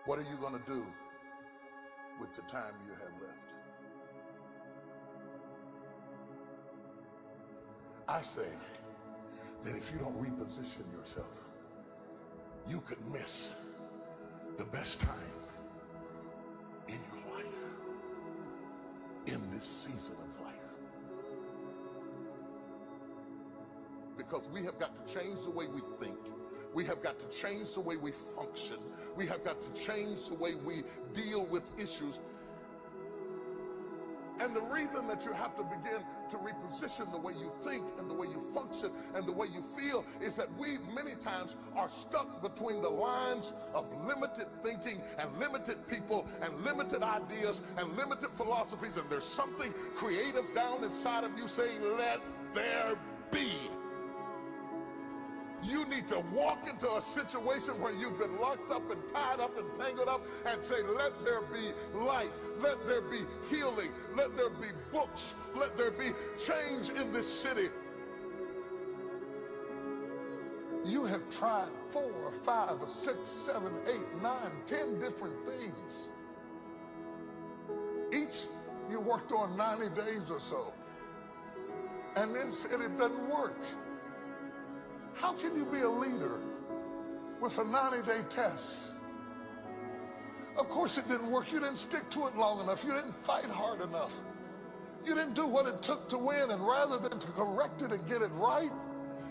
What are you going to do with the time you have left? I say that if you don't reposition yourself, you could miss the best time in your life, in this season of life. Because we have got to change the way we think. We have got to change the way we function. We have got to change the way we deal with issues. And the reason that you have to begin to reposition the way you think and the way you function and the way you feel is that we many times are stuck between the lines of limited thinking and limited people and limited ideas and limited philosophies, and there's something creative down inside of you saying, let there be. You need to walk into a situation where you've been locked up and tied up and tangled up and say, let there be light, let there be healing, let there be books, let there be change in this city. You have tried 4 or 5 or 6, 7, 8, 9, 10 different things. Each you worked on 90 days or so and then said it doesn't work. How can you be a leader with a 90-day test? Of course it didn't work. You didn't stick to it long enough. You didn't fight hard enough. You didn't do what it took to win, and rather than to correct it and get it right,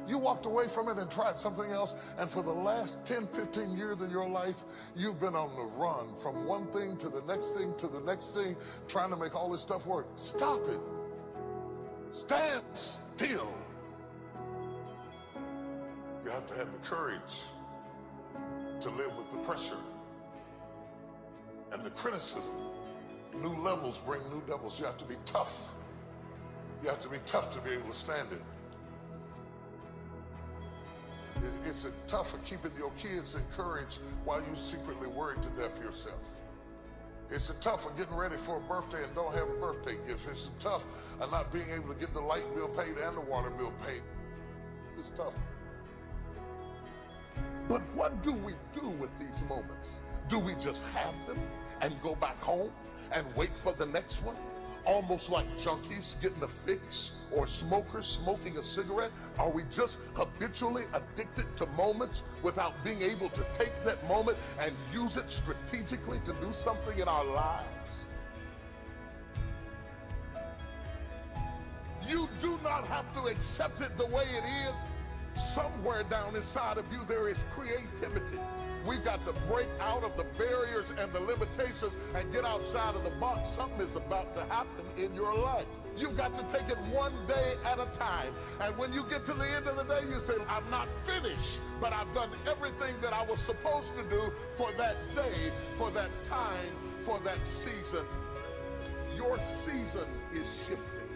you walked away from it and tried something else, and for the last 10, 15 years of your life, you've been on the run from one thing to the next thing to the next thing, trying to make all this stuff work. Stop it. Stand still. You have to have the courage to live with the pressure and the criticism. New levels bring new devils. You have to be tough. You have to be tough to be able to stand it. It's tough for keeping your kids encouraged while you secretly worried to death yourself. It's tough for getting ready for a birthday and don't have a birthday gift. It's tough of not being able to get the light bill paid and the water bill paid. It's tough. But what do we do with these moments? Do we just have them and go back home and wait for the next one? Almost like junkies getting a fix or smokers smoking a cigarette? Are we just habitually addicted to moments without being able to take that moment and use it strategically to do something in our lives? You do not have to accept it the way it is. Somewhere down inside of you there is creativity. We've got to break out of the barriers and the limitations and get outside of the box. Something is about to happen in your life. You've got to take it one day at a time. And when you get to the end of the day, you say, I'm not finished, but I've done everything that I was supposed to do for that day, for that time, for that season. Your season is shifting.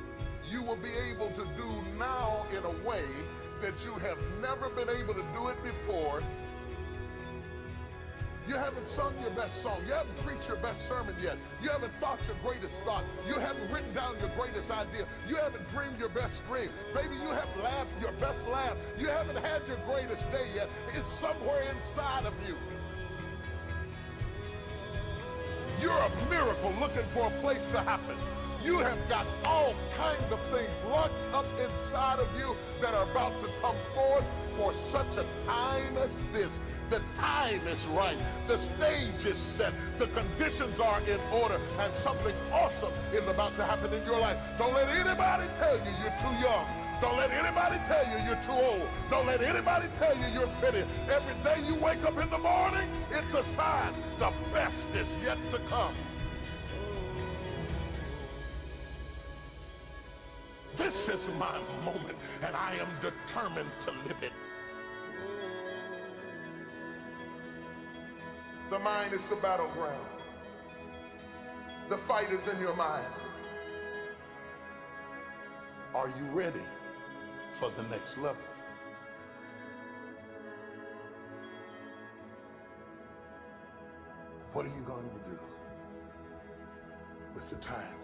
You will be able to do now in a way that you have never been able to do it before. You haven't sung your best song. You haven't preached your best sermon yet. You haven't thought your greatest thought. You haven't written down your greatest idea. You haven't dreamed your best dream. Baby, you haven't laughed your best laugh. You haven't had your greatest day yet. It's somewhere inside of you. You're a miracle looking for a place to happen. You have got all kinds of things locked up inside of you that are about to come forth for such a time as this. The time is right. The stage is set. The conditions are in order. And something awesome is about to happen in your life. Don't let anybody tell you you're too young. Don't let anybody tell you you're too old. Don't let anybody tell you you're fitted. Every day you wake up in the morning, it's a sign the best is yet to come. This is my moment, and I am determined to live it. The mind is the battleground. The fight is in your mind. Are you ready for the next level? What are you going to do with the time